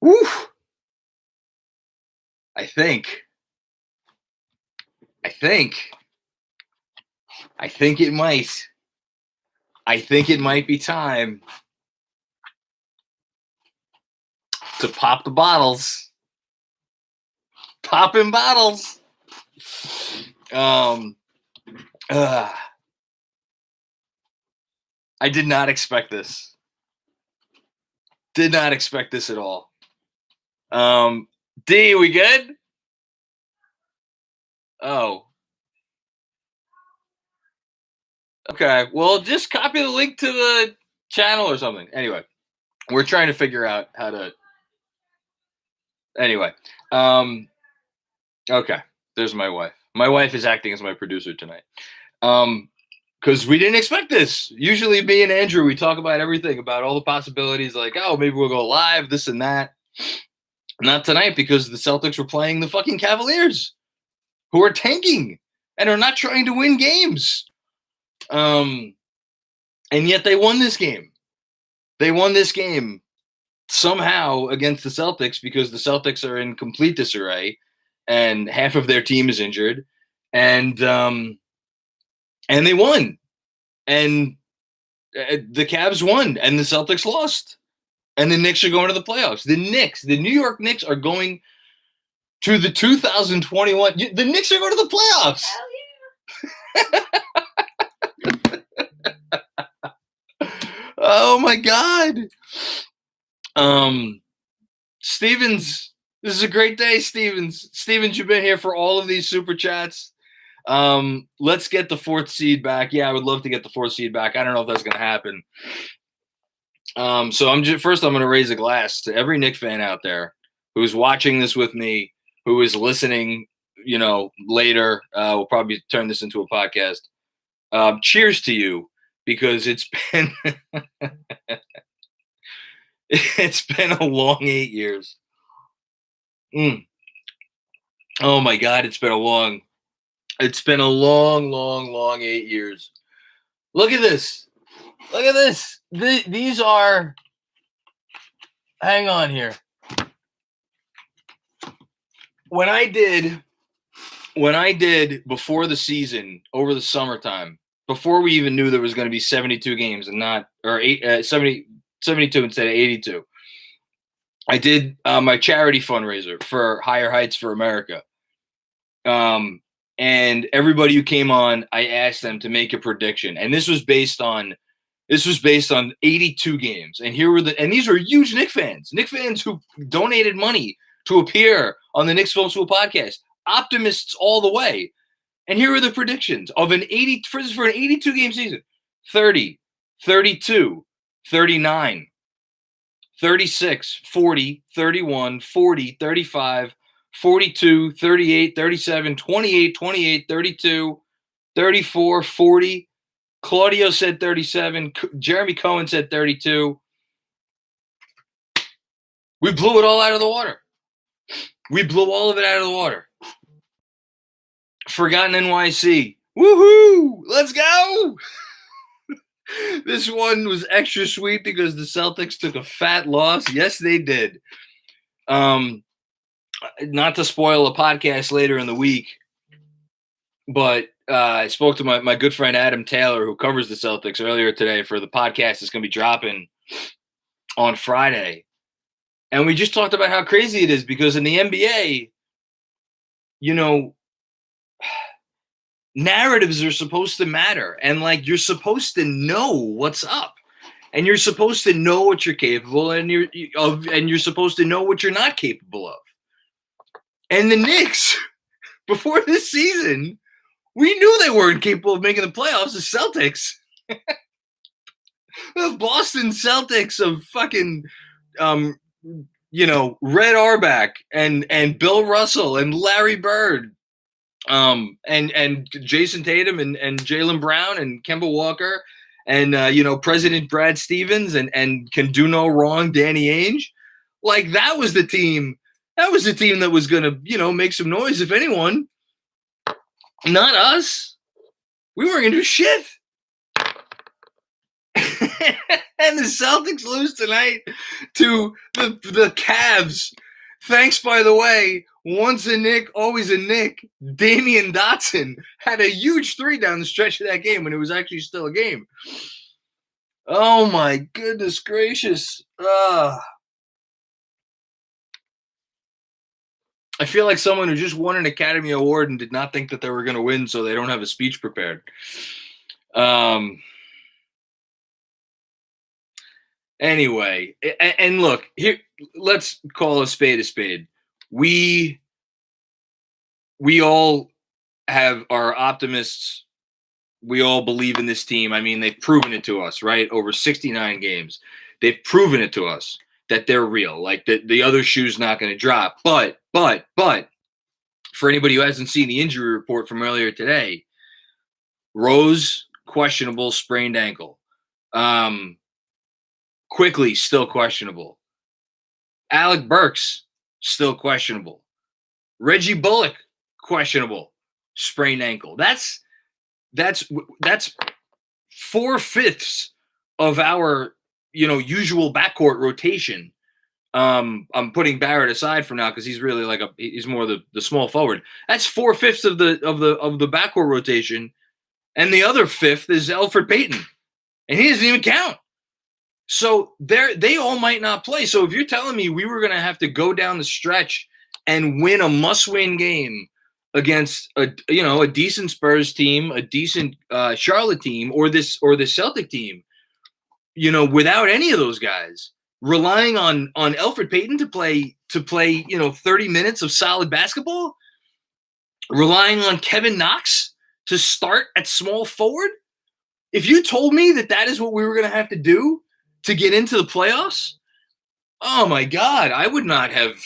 Whew. I think it might. I think it might be time to pop the bottles. Popping bottles. I did not expect this. Did not expect this at all. D, we good? Oh. Okay. Well, just copy the link to the channel or something. Anyway, we're trying to figure out how to. Anyway. Okay. There's my wife. My wife is acting as my producer tonight. Because we didn't expect this. Usually me and Andrew, we talk about everything, about all the possibilities, like, oh, maybe we'll go live, this and that. Not tonight, because the Celtics were playing the fucking Cavaliers, who are tanking and are not trying to win games. And yet they won this game. They won this game somehow against the Celtics, because the Celtics are in complete disarray and half of their team is injured. And they won. And the Cavs won, and the Celtics lost. And the Knicks are going to the playoffs. The New York Knicks are going to the 2021. The Knicks are going to the playoffs. Hell yeah. Oh my God. Stevens, this is a great day, Stevens. Stevens, you've been here for all of these super chats. Let's get the 4th seed back. Yeah, I would love to get the 4th seed back. I don't know if that's going to happen. So I'm going to raise a glass to every Knicks fan out there who's watching this with me, who is listening, later. We'll probably turn this into a podcast. Cheers to you, because it's been it's been a long 8 years. Oh my God, it's been a long, long 8 years. Look at this. Look at this. These are, hang on here. When I did before the season, over the summertime, before we even knew there was going to be 72 games and not, or 72 instead of 82, I did my charity fundraiser for Higher Heights for America. And everybody who came on, I asked them to make a prediction. And this was based on 82 games. And these are huge Knicks fans who donated money to appear on the Knicks Film School Podcast. Optimists all the way. And here are the predictions of for an 82 game season: 30, 32, 39, 36, 40, 31, 40, 35, 42, 38, 37, 28, 28, 32, 34, 40. Claudio said 37. Jeremy Cohen said 32. We blew it all out of the water. We blew all of it out of the water. Forgotten NYC. Woohoo! Let's go! This one was extra sweet because the Celtics took a fat loss. Yes, they did. Not to spoil a podcast later in the week, but I spoke to my good friend Adam Taylor, who covers the Celtics, earlier today for the podcast that's going to be dropping on Friday. And we just talked about how crazy it is, because in the NBA, narratives are supposed to matter. And you're supposed to know what's up. And you're supposed to know what you're capable and you're supposed to know what you're not capable of. And the Knicks, before this season, we knew they weren't capable of making the playoffs. The Celtics, the Boston Celtics of fucking, Red Auerbach and Bill Russell and Larry Bird, and Jason Tatum and Jaylen Brown and Kemba Walker and President Brad Stevens and can do no wrong Danny Ainge. That was the team. That was the team that was going to, make some noise, if anyone. Not us. We weren't going to do shit. And the Celtics lose tonight to the Cavs. Thanks, by the way, once a Knick, always a Knick. Damian Dotson had a huge three down the stretch of that game when it was actually still a game. Oh, my goodness gracious. I feel like someone who just won an Academy Award and did not think that they were going to win, so they don't have a speech prepared. Anyway, and look, here, let's call a spade a spade. We all are optimists. We all believe in this team. I mean, they've proven it to us, right? Over 69 games. They've proven it to us that they're real. Like the other shoe's not going to drop. But for anybody who hasn't seen the injury report from earlier today, Rose, questionable, sprained ankle. Quickly, still questionable. Alec Burks, still questionable. Reggie Bullock, questionable, sprained ankle. That's 4/5 of our usual backcourt rotation. I'm putting Barrett aside for now because he's really he's more the small forward. That's 4/5 of the backcourt rotation, and the other fifth is Elfrid Payton, and he doesn't even count. So they all might not play. So if you're telling me we were going to have to go down the stretch and win a must-win game against a decent Spurs team, a decent Charlotte team, or the Celtic team, without any of those guys, relying on Elfrid Payton to play 30 minutes of solid basketball, relying on Kevin Knox to start at small forward. If you told me that is what we were going to have to do to get into the playoffs, oh my God, I would not have.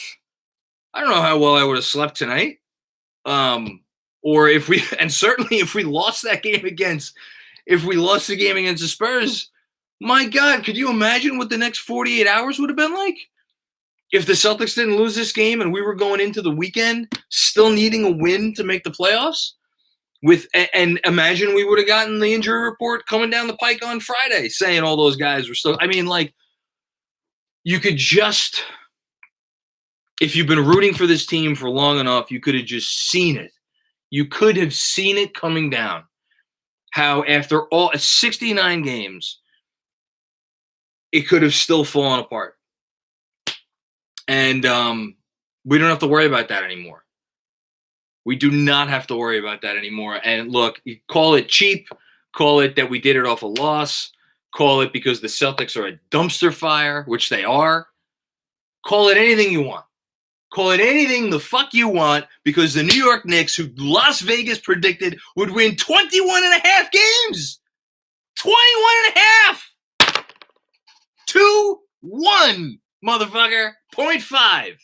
I don't know how well I would have slept tonight. Or certainly if we lost the game against the Spurs, my God, could you imagine what the next 48 hours would have been like? If the Celtics didn't lose this game and we were going into the weekend still needing a win to make the playoffs, and imagine we would have gotten the injury report coming down the pike on Friday saying all those guys were still. I mean, you could just, if you've been rooting for this team for long enough, you could have just seen it. You could have seen it coming down. How after all 69 games, it could have still fallen apart. And we don't have to worry about that anymore. We do not have to worry about that anymore. And look, you call it cheap, call it that we did it off a loss, call it because the Celtics are a dumpster fire, which they are. Call it anything you want. Call it anything the fuck you want, because the New York Knicks, who Las Vegas predicted would win 21 and a half games. 21 and a half. 2-1, motherfucker. 0.5.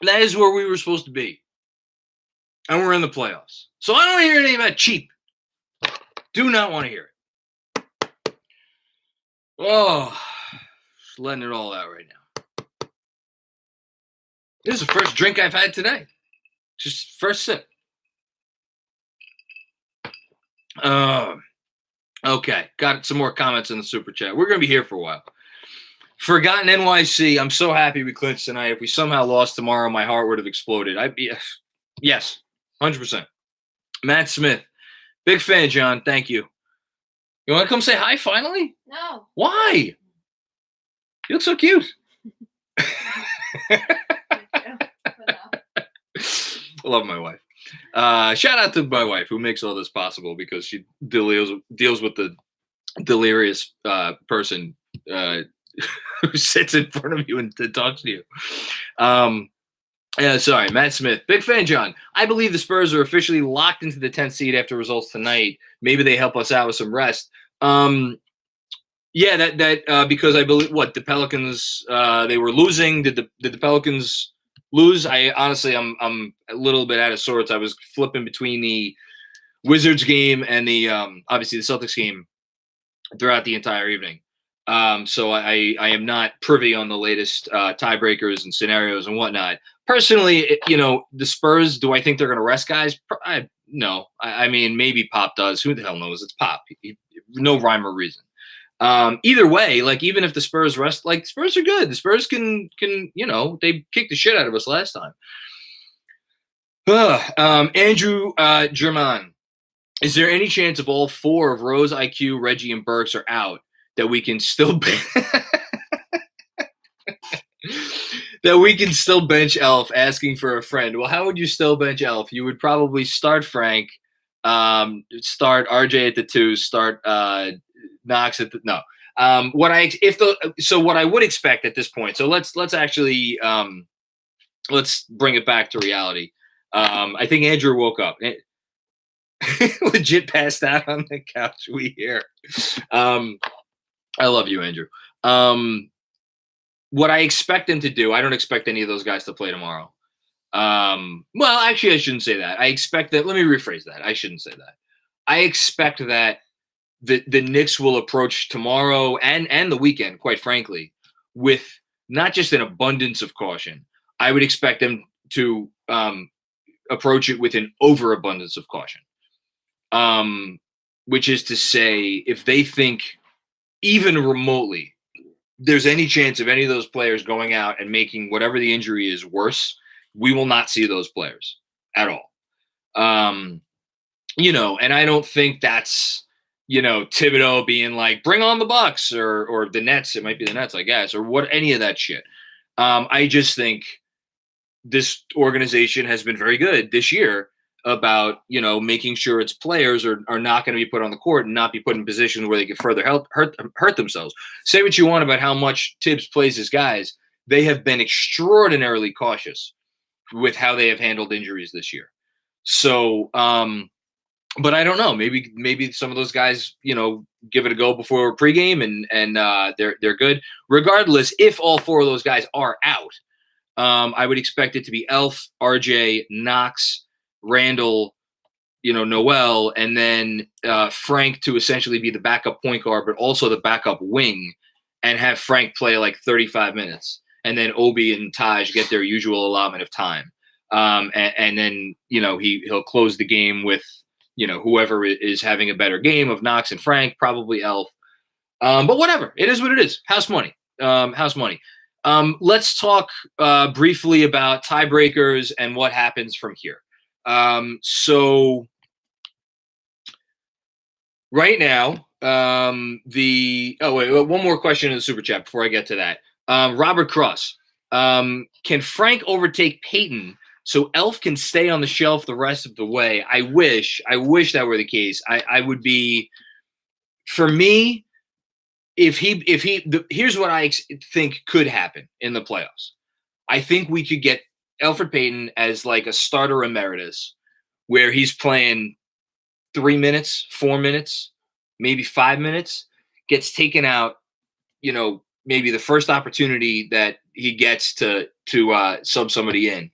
That is where we were supposed to be. And we're in the playoffs. So I don't want to hear anything about cheap. Do not want to hear it. Oh, just letting it all out right now. This is the first drink I've had today. Just first sip. Okay, got some more comments in the super chat. We're going to be here for a while. Forgotten NYC, I'm so happy we clinched tonight. If we somehow lost tomorrow, my heart would have exploded. Yes, 100%. Matt Smith, big fan, John. Thank you. You want to come say hi finally? No. Why? You look so cute. I love my wife. Shout out to my wife who makes all this possible, because she deals with the delirious person who sits in front of you and talks to you. Sorry, Matt Smith. Big fan, John. I believe the Spurs are officially locked into the 10th seed after results tonight. Maybe they help us out with some rest. Yeah, because I believe the Pelicans they were losing. Did the Pelicans lose? I honestly, I'm a little bit out of sorts. I was flipping between the Wizards game and the obviously the Celtics game throughout the entire evening. So I am not privy on the latest tiebreakers and scenarios and whatnot. Personally, the Spurs, do I think they're going to rest guys? No. I mean, maybe Pop does. Who the hell knows? It's Pop. No rhyme or reason. Either way, like even if the Spurs rest, like Spurs are good. The Spurs can they kicked the shit out of us last time. Andrew German, is there any chance of all four of Rose, IQ, Reggie, and Burks are out that we can still that we can still bench Elf asking for a friend? Well, how would you still bench Elf? You would probably start Frank, start RJ at the 2, start Knox at the no. What I would expect at this point. So let's actually let's bring it back to reality. I think Andrew woke up. Legit passed out on the couch. We hear. I love you, Andrew. What I expect them to do, I don't expect any of those guys to play tomorrow. Well, actually, I shouldn't say that. I expect that. Let me rephrase that. I shouldn't say that. I expect that the Knicks will approach tomorrow and the weekend, quite frankly, with not just an abundance of caution. I would expect them to approach it with an overabundance of caution. Which is to say, if they think even remotely there's any chance of any of those players going out and making whatever the injury is worse, we will not see those players at all. And I don't think that's, Thibodeau being like, bring on the Bucks or the Nets. It might be the Nets, I guess, or what, any of that shit. I just think this organization has been very good this year about, making sure its players are not going to be put on the court and not be put in positions where they can further hurt themselves. Say what you want about how much Tibbs plays his guys. They have been extraordinarily cautious with how they have handled injuries this year. So, but I don't know. Maybe some of those guys, give it a go before pregame and they're good. Regardless, if all four of those guys are out, I would expect it to be Elf, RJ, Knox, Randall, Noel, and then Frank to essentially be the backup point guard, but also the backup wing, and have Frank play like 35 minutes, and then Obi and Taj get their usual allotment of time, and then he'll close the game with whoever is having a better game of Knox and Frank, probably Elf, but whatever, it is what it is. House money. Let's talk briefly about tiebreakers and what happens from here. So right now, one more question in the super chat before I get to that. Robert Cross, can Frank overtake Peyton so Elf can stay on the shelf the rest of the way? I wish that were the case. I would be, for me, here's what I think could happen in the playoffs. I think we could get Elfrid Payton as like a starter emeritus, where he's playing 3 minutes, 4 minutes, maybe 5 minutes, gets taken out, maybe the first opportunity that he gets to sub somebody in.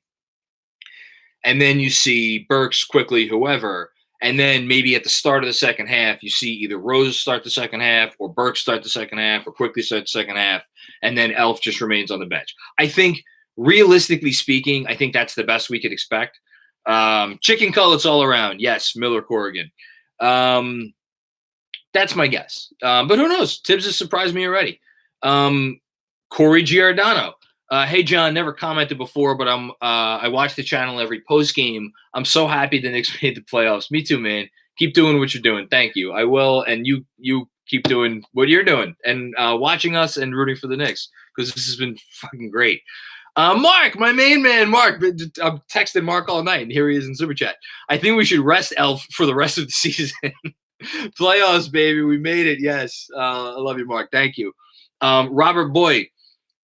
And then you see Burks, quickly, whoever. And then maybe at the start of the second half, you see either Rose start the second half or Burks start the second half or quickly start the second half. And then Elf just remains on the bench. I think, realistically speaking, I think that's the best we could expect. Chicken cullets all around. Yes, Miller Corrigan. That's my guess. But who knows? Tibbs has surprised me already. Corey Giordano. Hey, John, never commented before, but I watch the channel every post game. I'm so happy the Knicks made the playoffs. Me too, man. Keep doing what you're doing. Thank you. I will. And you keep doing what you're doing and watching us and rooting for the Knicks, because this has been fucking great. Mark, my main man, Mark. I'm texting Mark all night, and here he is in Super Chat. I think we should rest Elf for the rest of the season. Playoffs, baby. We made it. Yes. I love you, Mark. Thank you. Robert Boyd,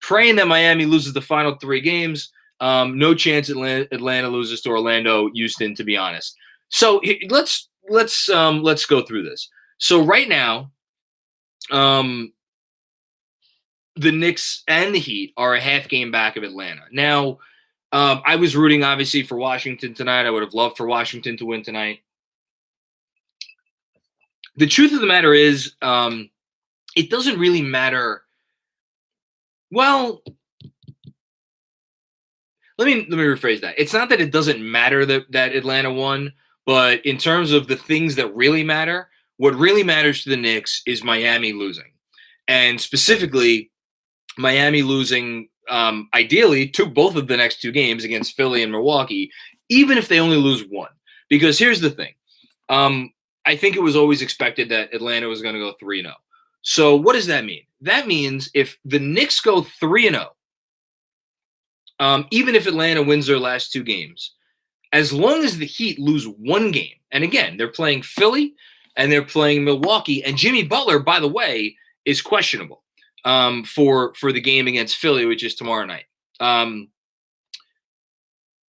praying that Miami loses the final 3 games. No chance Atlanta loses to Orlando, Houston, to be honest. So let's go through this. So right now, the Knicks and the Heat are a half game back of Atlanta. Now, I was rooting, obviously, for Washington tonight. I would have loved for Washington to win tonight. The truth of the matter is, it doesn't really matter. Well, let me rephrase that. It's not that it doesn't matter that Atlanta won, but in terms of the things that really matter, what really matters to the Knicks is Miami losing. and specifically Miami losing ideally to both of the next two games against Philly and Milwaukee, even if they only lose one. Because here's the thing. I think it was always expected that Atlanta was going to go 3-0. So what does that mean? That means if the Knicks go 3-0, even if Atlanta wins their last two games, as long as the Heat lose one game, and again, they're playing Philly and they're playing Milwaukee, and Jimmy Butler, by the way, is questionable for the game against Philly, which is tomorrow night.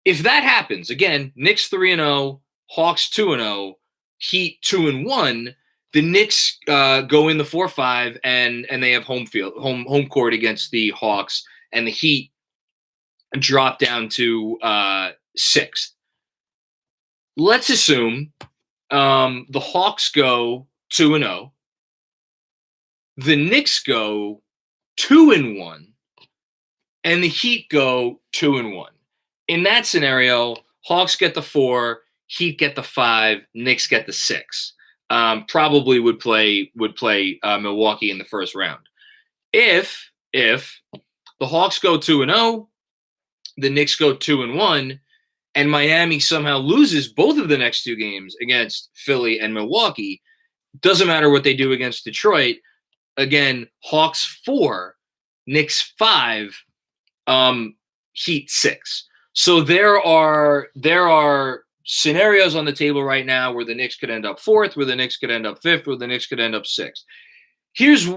If that happens, again, Knicks 3-0, Hawks 2-0, Heat 2-1, the Knicks go in the 4-5 and they have home court against the Hawks, and the Heat drop down to 6th. Let's assume the Hawks go 2-0, the Knicks go 2-1, and the Heat go 2-1. In that scenario, Hawks get the 4, Heat get the 5, Knicks get the 6. Probably would play Milwaukee in the first round. If the Hawks go 2-0, the Knicks go 2-1, and Miami somehow loses both of the next two games against Philly and Milwaukee, doesn't matter what they do against Detroit. Again, Hawks 4, Knicks 5, Heat 6. So there are scenarios on the table right now where the Knicks could end up 4th, where the Knicks could end up 5th, where the Knicks could end up 6th. Here's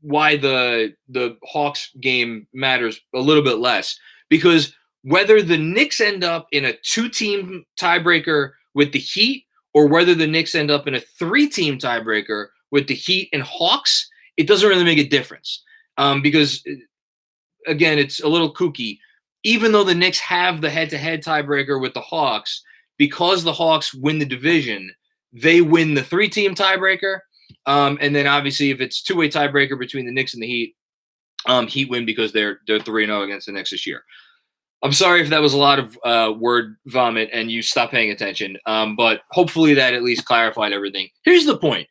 why the Hawks game matters a little bit less, because whether the Knicks end up in a 2-team tiebreaker with the Heat or whether the Knicks end up in a 3-team tiebreaker with the Heat and Hawks, it doesn't really make a difference. Because, again, it's a little kooky. Even though the Knicks have the head-to-head tiebreaker with the Hawks, because the Hawks win the division, they win the 3-team tiebreaker. And then, obviously, if it's two-way tiebreaker between the Knicks and the Heat, Heat win because they're 3-0 against the Knicks this year. I'm sorry if that was a lot of word vomit and you stopped paying attention, but hopefully that at least clarified everything. Here's the point.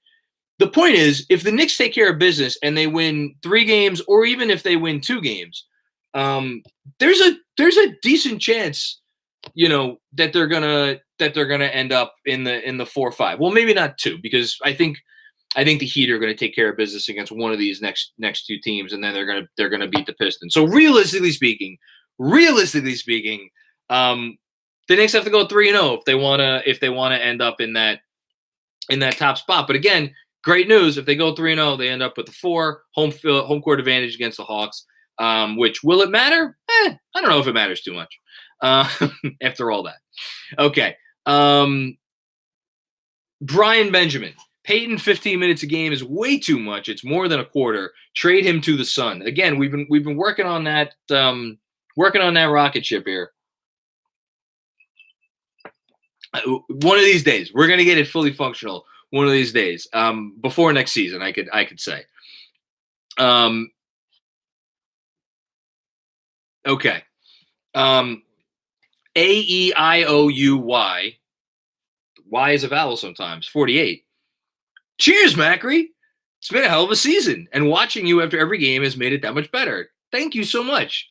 The point is, if the Knicks take care of business and they win 3 games, or even if they win 2 games, there's a decent chance, that they're gonna end up in the 4-5. Well, maybe not 2, because I think the Heat are going to take care of business against one of these next 2 teams, and then they're gonna beat the Pistons. So realistically speaking, the Knicks have to go 3-0 if they wanna end up in that top spot. But again, great news. If they go 3-0, they end up with the 4 home court advantage against the Hawks. Which, will it matter? I don't know if it matters too much. After all that. Okay. Brian Benjamin. Peyton 15 minutes a game is way too much. It's more than a quarter. Trade him to the Sun. Again, we've been working on that rocket ship here. One of these days, we're gonna get it fully functional. One of these days, before next season, I could say. Okay. AEIOUY. Y is a vowel sometimes. 48. Cheers, Macri. It's been a hell of a season, and watching you after every game has made it that much better. Thank you so much.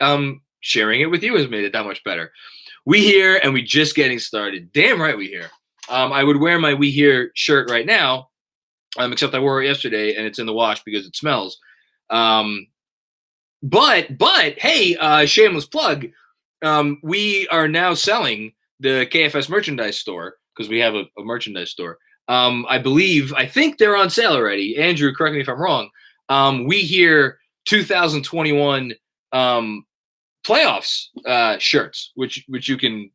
Sharing it with you has made it that much better. We here, and we just getting started. Damn right we here. I would wear my We Here shirt right now, except I wore it yesterday, and it's in the wash because it smells. But hey, shameless plug. We are now selling the KFS merchandise store because we have a merchandise store. I think they're on sale already. Andrew, correct me if I'm wrong. We Here 2021 playoffs shirts, which you can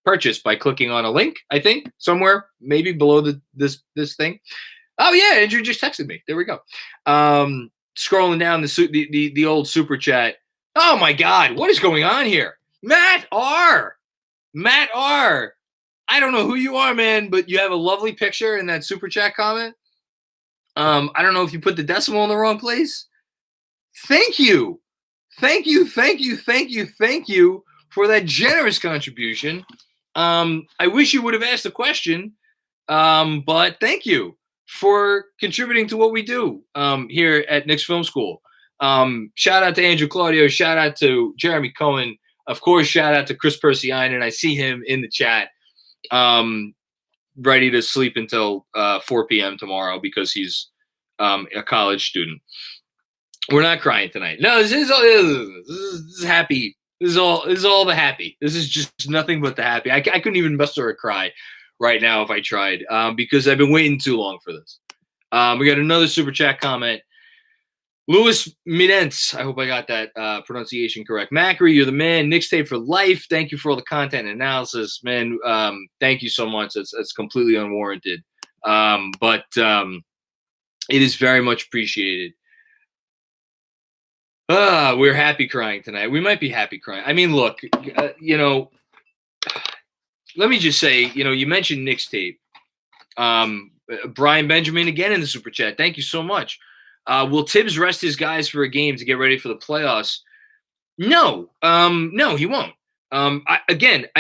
purchase by clicking on a link, I think, somewhere, maybe below this thing. Oh yeah, Andrew just texted me. There we go. Scrolling down the old super chat. Oh my God, what is going on here? Matt R. I don't know who you are, man, but you have a lovely picture in that super chat comment. I don't know if you put the decimal in the wrong place. Thank you for that generous contribution. I wish you would have asked the question, but thank you for contributing to what we do here at Knicks Film School. Shout out to Andrew Claudio. Shout out to Jeremy Cohen. Of course, shout out to Chris Persianen. I see him in the chat, ready to sleep until 4 p.m. tomorrow because he's a college student. We're not crying tonight. No, this is happy. This is all the happy. This is just nothing but the happy. I couldn't even muster a cry right now if I tried, because I've been waiting too long for this. We got another super chat comment. Louis Midence, I hope I got that pronunciation correct. Macri, you're the man. Knicks tape for life. Thank you for all the content and analysis, man. Thank you so much. That's completely unwarranted, but it is very much appreciated. We're happy crying tonight. We might be happy crying. I mean, look, let me just say, you mentioned Knicks tape. Brian Benjamin again in the super chat. Thank you so much. Will Tibbs rest his guys for a game to get ready for the playoffs? No, he won't. I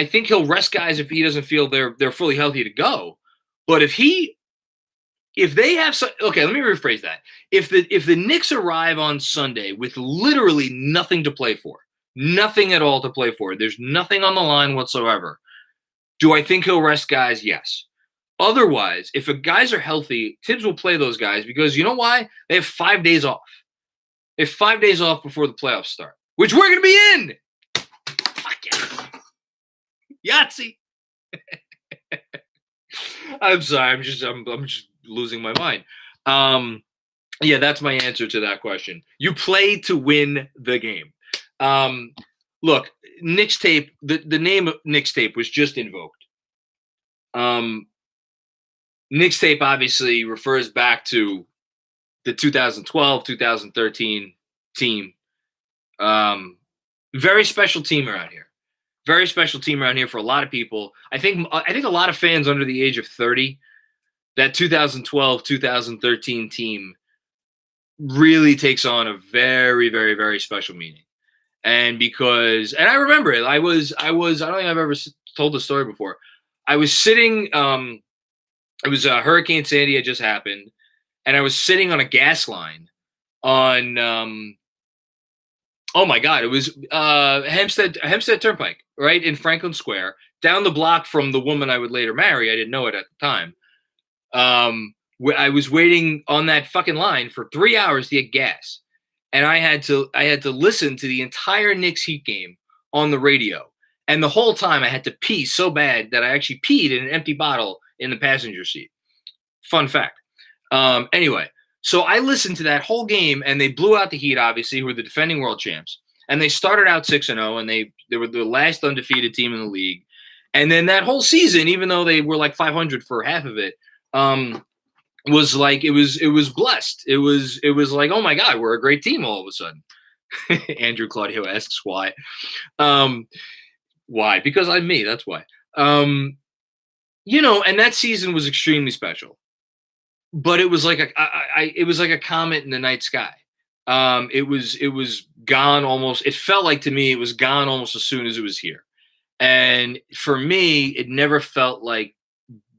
think he'll rest guys if he doesn't feel they're fully healthy to go. But if they have okay, let me rephrase that. If the Knicks arrive on Sunday with literally nothing to play for, nothing at all to play for, there's nothing on the line whatsoever. Do I think he'll rest guys? Yes. Otherwise, if guys are healthy, Tibbs will play those guys because you know why? They have 5 days off. They have 5 days off before the playoffs start, which we're gonna be in. Fuck yeah. Yahtzee. I'm sorry. I'm just losing my mind. Yeah, that's my answer to that question. You play to win the game. Look, Knicks tape. The name of Knicks tape was just invoked. Knicks tape obviously refers back to the 2012-2013 team. Very special team around here. Very special team around here for a lot of people. I think a lot of fans under the age of 30, that 2012-2013 team really takes on a very, very, very special meaning. And I remember it. I don't think I've ever told the story before. I was sitting, it was Hurricane Sandy had just happened, and I was sitting on a gas line on, oh my God, it was Hempstead Turnpike, right in Franklin Square, down the block from the woman I would later marry. I didn't know it at the time. I was waiting on that fucking line for 3 hours to get gas, and I had to listen to the entire Knicks Heat game on the radio, and the whole time I had to pee so bad that I actually peed in an empty bottle in the passenger seat. Fun fact. Anyway, so I listened to that whole game, and they blew out the Heat, obviously, who were the defending world champs. And they started out 6-0, and they were the last undefeated team in the league. And then that whole season, even though they were like 500 for half of it, was like it was blessed. It was like, oh my God, we're a great team all of a sudden. Andrew Claudio asks why. Why? Because I'm me. That's why. And that season was extremely special. But it was like a comet in the night sky. It was gone almost. It felt like to me it was gone almost as soon as it was here. And for me, it never felt like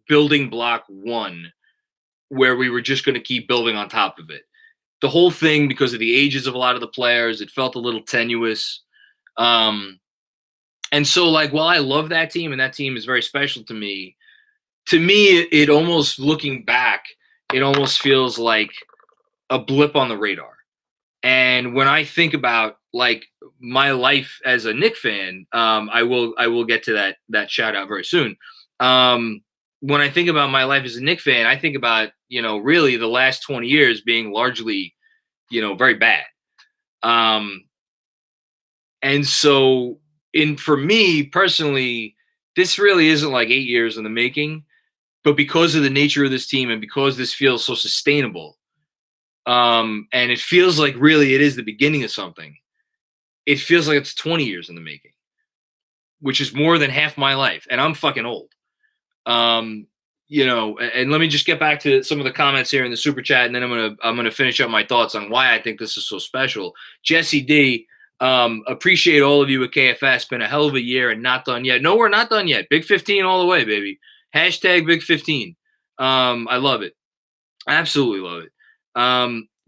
building block one, where we were just going to keep building on top of it. The whole thing, because of the ages of a lot of the players, it felt a little tenuous. And so, like, while I love that team, and that team is very special to me, it almost, looking back, it almost feels like a blip on the radar. And when I think about, like, my life as a Knicks fan, I will get to that shout out very soon. When I think about my life as a Knicks fan, I think about, really the last 20 years being largely, very bad. And so for me personally, this really isn't like 8 years in the making, but because of the nature of this team and because this feels so sustainable, and it feels like really it is the beginning of something, it feels like it's 20 years in the making, which is more than half my life. And I'm fucking old. And let me just get back to some of the comments here in the super chat, and then I'm gonna finish up my thoughts on why I think this is so special. Jesse D, appreciate all of you at KFS. Been a hell of a year and not done yet. No, we're not done yet. Big 15 all the way, baby. Hashtag Big 15. I love it. Absolutely love it.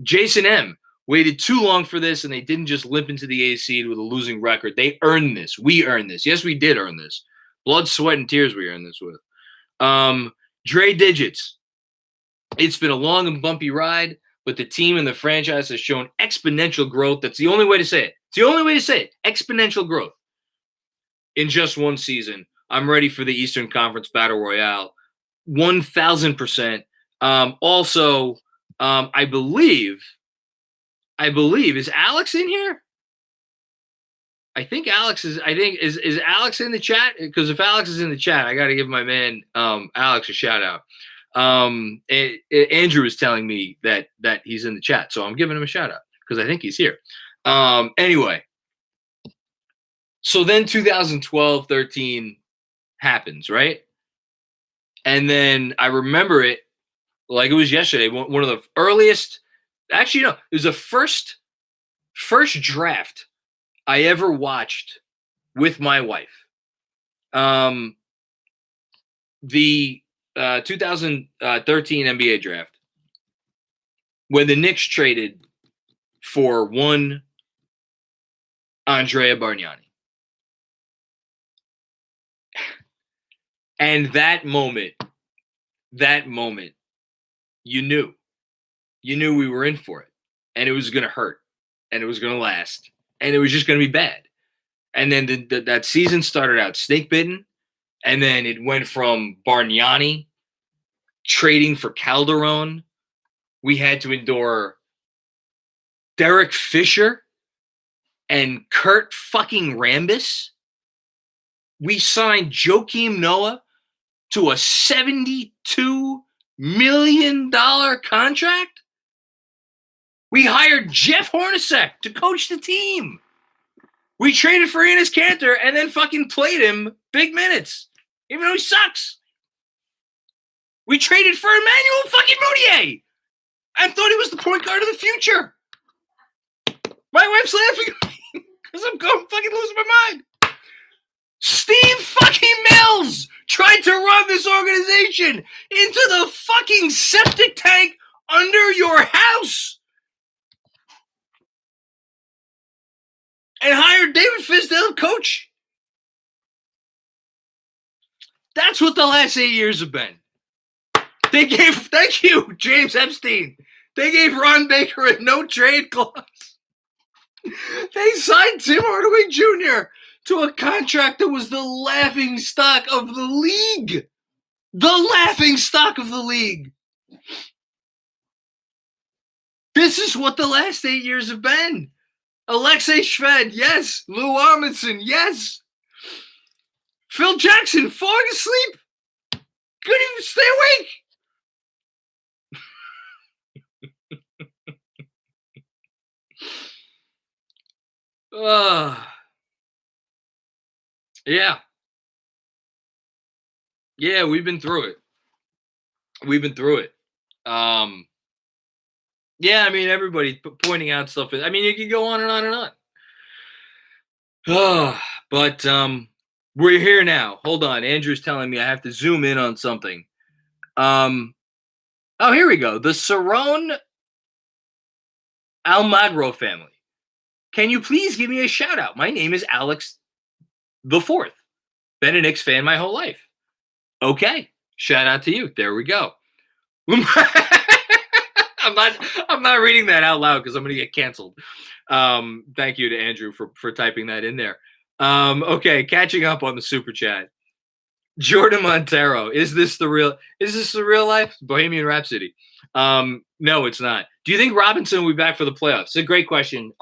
Jason M. waited too long for this, and they didn't just limp into the A seed with a losing record. They earned this. We earned this. Yes, we did earn this. Blood, sweat, and tears we earned this with. Dre Digits. It's been a long and bumpy ride, but the team and the franchise has shown exponential growth. That's the only way to say it. It's the only way to say it. Exponential growth in just one season. I'm ready for the Eastern Conference Battle Royale. 1,000%. Also, I believe, is Alex in here? I think Alex is Alex in the chat? Because if Alex is in the chat, I got to give my man Alex a shout out. Andrew is telling me that he's in the chat, so I'm giving him a shout out because I think he's here. Anyway, so then 2012-13 happens, right? And then I remember it like it was yesterday. One of the earliest, actually, no, it was the first draft I ever watched with my wife. The 2013 NBA draft, when the Knicks traded for one Andrea Bargnani. And that moment, you knew we were in for it, and it was going to hurt, and it was going to last, and it was just going to be bad. And then that season started out snake bitten, and then it went from Bargnani trading for Calderon. We had to endure Derek Fisher and Kurt fucking Rambis. We signed Joakim Noah to a $72 million contract. We hired Jeff Hornacek to coach the team. We traded for Enes Kanter and then fucking played him big minutes, even though he sucks. We traded for Emmanuel fucking Mudiay and thought he was the point guard of the future. My wife's laughing at me because I'm going fucking losing my mind. Steve fucking Mills tried to run this organization into the fucking septic tank under your house and hired David Fizdale coach. That's what the last 8 years have been. They gave, thank you, James Epstein. They gave Ron Baker a no trade clause. They signed Tim Hardaway Jr. to a contract that was the laughing stock of the league. The laughing stock of the league. This is what the last 8 years have been. Alexei Shved, yes. Lou Amundsen, yes. Phil Jackson, falling asleep. Couldn't even stay awake. Yeah. Yeah, we've been through it. Yeah, I mean, everybody pointing out stuff. I mean, you can go on and on and on. But we're here now. Hold on. Andrew's telling me I have to zoom in on something. Oh, here we go. The Cerrone Almagro family. Can you please give me a shout out? My name is Alex the Fourth. Been a Knicks fan my whole life. Okay. Shout out to you. There we go. I'm not reading that out loud because I'm going to get canceled. Thank you to Andrew for typing that in there. Okay, catching up on the super chat. Jordan Montero, is this the real life? Bohemian Rhapsody. No, it's not. Do you think Robinson will be back for the playoffs? It's a great question.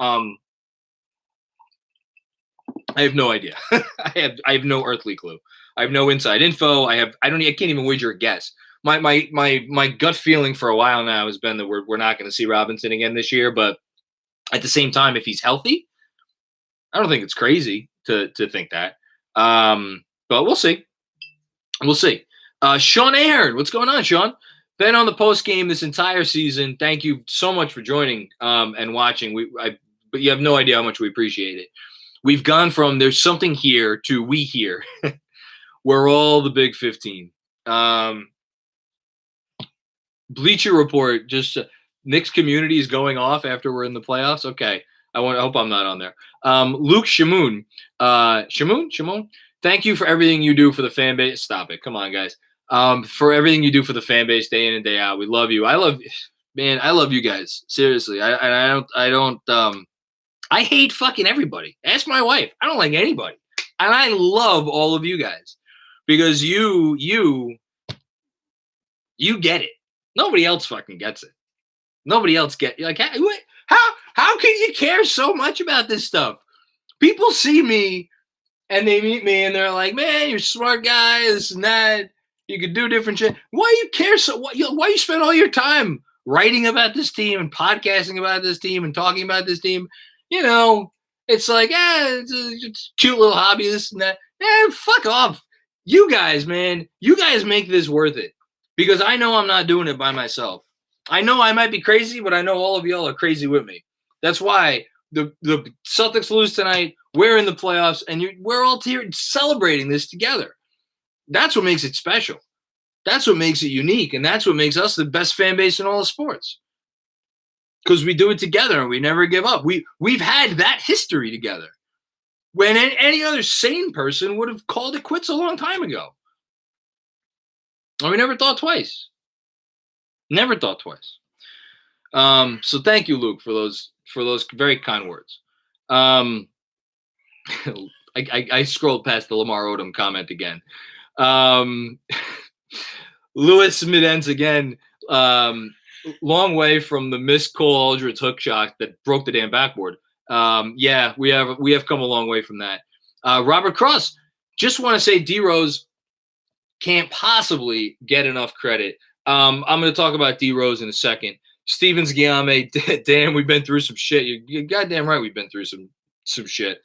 I have no idea. I have no earthly clue. I have no inside info. I can't even wager a guess. My gut feeling for a while now has been that we're not going to see Robinson again this year. But at the same time, if he's healthy, I don't think it's crazy to think that. But we'll see. We'll see. Sean Ahern, what's going on, Sean? Been on the post game this entire season. Thank you so much for joining and watching. But you have no idea how much we appreciate it. We've gone from there's something here to we here. We're all the Big 15. Bleacher Report, just Knicks community is going off after we're in the playoffs. Okay. I hope I'm not on there. Luke Shamoon. Shamoon? Thank you for everything you do for the fan base. Stop it. Come on, guys. For everything you do for the fan base day in and day out. We love you. I love you guys. Seriously. I hate fucking everybody. Ask my wife. I don't like anybody. And I love all of you guys because you get it. Nobody else fucking gets it. Nobody else like how can you care so much about this stuff? People see me and they meet me and they're like, man, you're a smart guy, this and that. You could do different shit. Why you care so? Why you spend all your time writing about this team and podcasting about this team and talking about this team? You know, it's like, it's a cute little hobby, this and that. Fuck off. You guys, man, you guys make this worth it because I know I'm not doing it by myself. I know I might be crazy, but I know all of y'all are crazy with me. That's why the Celtics lose tonight. We're in the playoffs, and we're all here celebrating this together. That's what makes it special. That's what makes it unique, and that's what makes us the best fan base in all of sports. Because we do it together, and we never give up. We've had that history together. When any other sane person would have called it quits a long time ago. And we never thought twice. Never thought twice. So thank you, Luke, for those very kind words. I scrolled past the Lamar Odom comment again. Lewis Midends again. Long way from the missed Cole Aldrich hook shot that broke the damn backboard. Yeah, we have come a long way from that. Robert Cross, just want to say D Rose can't possibly get enough credit. I'm going to talk about D Rose in a second. Stevens Guillaume, damn, we've been through some shit. You're goddamn right, we've been through some shit.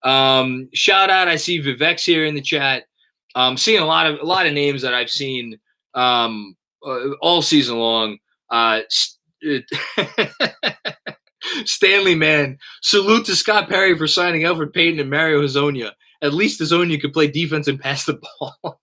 Shout out, I see Vivek's here in the chat. Seeing a lot of names that I've seen all season long. Stanley, man, salute to Scott Perry for signing Alfred Payton and Mario Hezonja. At least Hezonja could play defense and pass the ball.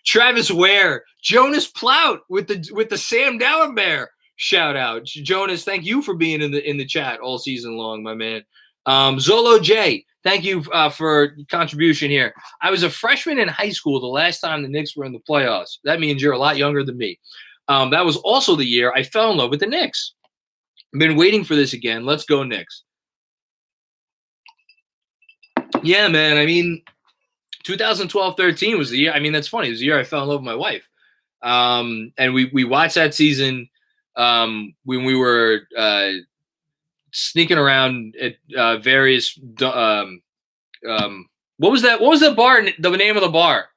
Travis Ware, Jonas Plout with the Sam Dallenberg shout out. Jonas, thank you for being in the chat all season long, my man. Zolo J, thank you for contribution here. I was a freshman in high school the last time the Knicks were in the playoffs. That means you're a lot younger than me. That was also the year I fell in love with the Knicks. I've been waiting for this again. Let's go Knicks. Yeah, man. I mean, 2012-13 was the year. I mean, that's funny. It was the year I fell in love with my wife. And we watched that season when we were sneaking around at various what was that? What was the bar? The name of the bar?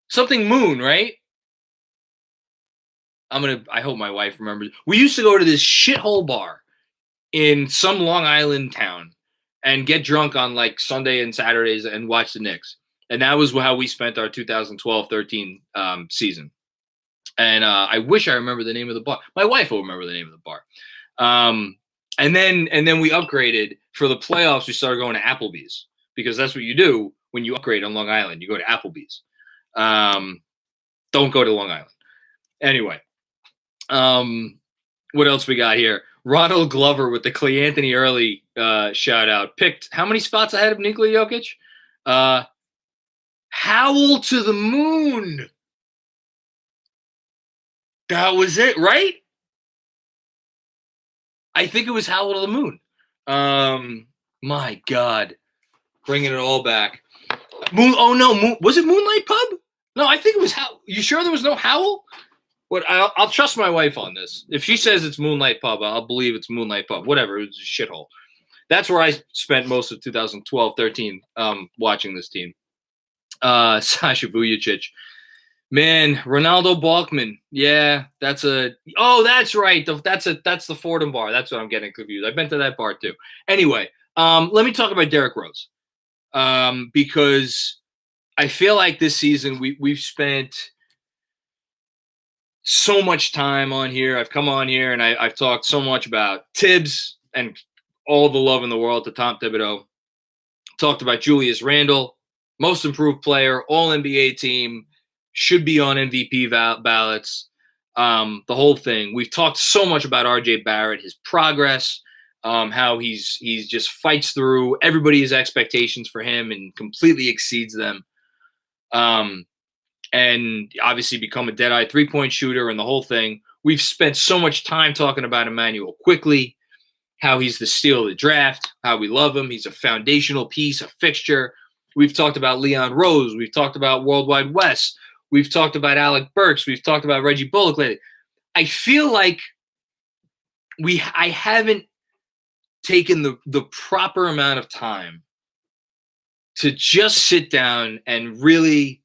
Something Moon, right? I hope my wife remembers. We used to go to this shithole bar in some Long Island town and get drunk on like Sunday and Saturdays and watch the Knicks. And that was how we spent our 2012-13 season. And I wish I remember the name of the bar. My wife will remember the name of the bar. And then we upgraded for the playoffs. We started going to Applebee's because that's what you do when you upgrade on Long Island. You go to Applebee's. Don't go to Long Island. Anyway, what else we got here? Ronald Glover with the Clay Anthony Early shout out. Picked how many spots ahead of Nikola Jokic? Howl to the moon. That was it, right? I think it was Howl to the moon. My God. Bringing it all back. Moon. Oh, no. Was it Moonlight Pub? No, I think it was Howl. You sure there was no Howl? What? I'll trust my wife on this. If she says it's Moonlight Pub, I'll believe it's Moonlight Pub. Whatever. It was a shithole. That's where I spent most of 2012-13 watching this team. Sasha Vujacic. Man, Ronaldo Balkman. Yeah, that's right. That's the Fordham bar. That's what I'm getting confused. I've been to that bar too. Anyway, let me talk about Derrick Rose. Because I feel like this season we've spent so much time on here. I've come on here and I've talked so much about Tibbs and all the love in the world to Tom Thibodeau. Talked about Julius Randle, most improved player, all NBA team, should be on MVP ballots. the whole thing. We've talked so much about RJ Barrett, his progress, how he's just fights through everybody's expectations for him and completely exceeds them. And obviously become a dead-eye three-point shooter and the whole thing. We've spent so much time talking about Immanuel Quickley, how he's the steal of the draft, how we love him. He's a foundational piece, a fixture. We've talked about Leon Rose. We've talked about Worldwide West. We've talked about Alec Burks. We've talked about Reggie Bullock lately. I feel like I haven't taken the proper amount of time to just sit down and really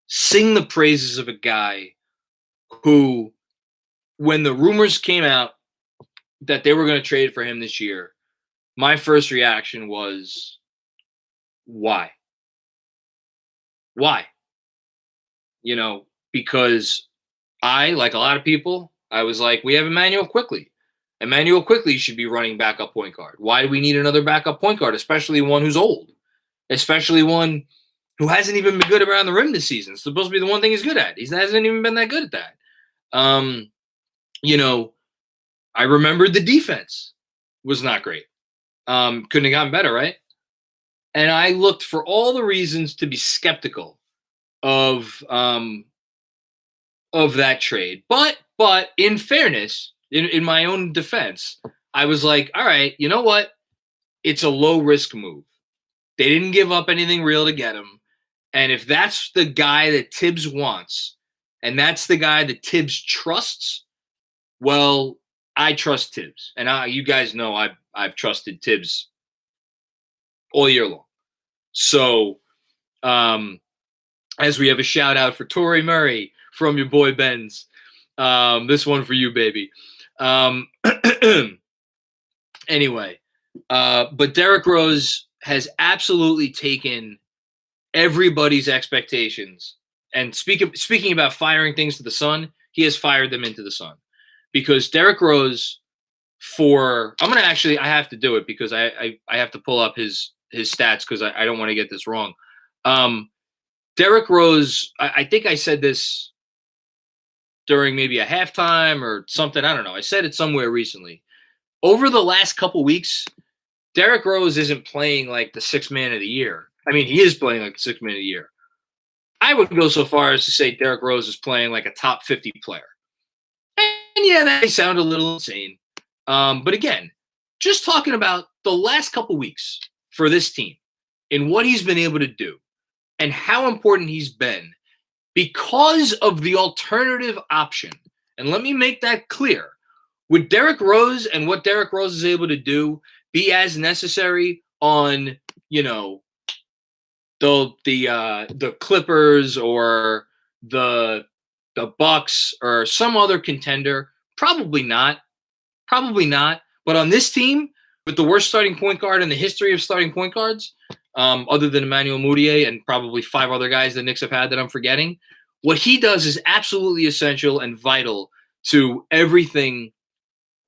sing the praises of a guy who, when the rumors came out that they were going to trade for him this year, my first reaction was, why? Why? You know, because I, like a lot of people, I was like, we have Immanuel Quickley. Immanuel Quickley should be running backup point guard. Why do we need another backup point guard, especially one who's old, especially one who hasn't even been good around the rim this season? It's supposed to be the one thing he's good at. He hasn't even been that good at that. You know, I remembered the defense was not great. Couldn't have gotten better, right? And I looked for all the reasons to be skeptical of that trade. But in fairness, in my own defense, I was like, all right, you know what? It's a low-risk move. They didn't give up anything real to get him. And if that's the guy that Tibbs wants, and that's the guy that Tibbs trusts, well, I trust Tibbs. And you guys know I've trusted Tibbs all year long. So as we have a shout out for Torrey Murray from your boy Benz. This one for you, baby. Anyway, but Derrick Rose has absolutely taken everybody's expectations. And speaking about firing things to the sun, he has fired them into the sun. Because Derrick Rose, I have to do it because I have to pull up his stats because I don't want to get this wrong. Derrick Rose, I think I said this during maybe a halftime or something. I don't know. I said it somewhere recently. Over the last couple weeks, Derrick Rose isn't playing like the sixth man of the year. I mean, he is playing like the sixth man of the year. I would go so far as to say Derrick Rose is playing like a top 50 player. And yeah, that may sound a little insane. But again, just talking about the last couple weeks for this team and what he's been able to do and how important he's been because of the alternative option. And let me make that clear. Would Derrick Rose and what Derrick Rose is able to do be as necessary on, you know, the Clippers or the Bucks or some other contender? Probably not. Probably not. But on this team, with the worst starting point guard in the history of starting point guards, other than Emmanuel Mudiay and probably 5 other guys the Knicks have had that I'm forgetting, what he does is absolutely essential and vital to everything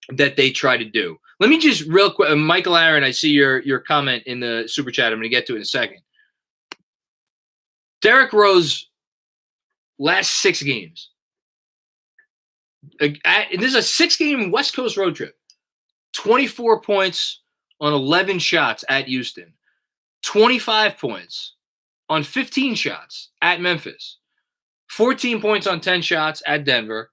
that they try to do. Let me just real quick, Michael Aaron, I see your comment in the super chat. I'm going to get to it in a second. Derrick Rose, last 6 games. And this is a 6-game West Coast road trip. 24 points on 11 shots at Houston. 25 points on 15 shots at Memphis. 14 points on 10 shots at Denver.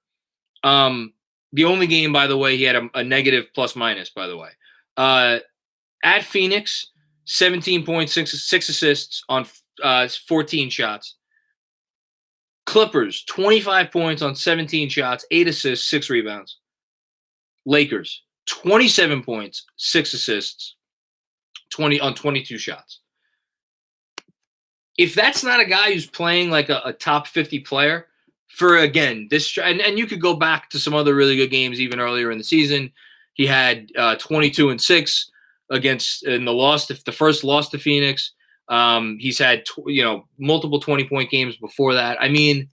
The only game, by the way, he had a negative plus-minus, by the way. At Phoenix, 17 points, 6 assists on 14 shots. Clippers, 25 points on 17 shots, 8 assists, 6 rebounds. Lakers, 27 points, 6 assists, 20 on 22 shots. If that's not a guy who's playing like a top 50 player for, again, this, and you could go back to some other really good games even earlier in the season. He had 22-6 against in the first loss to Phoenix. He's had multiple 20-point games before that. I mean,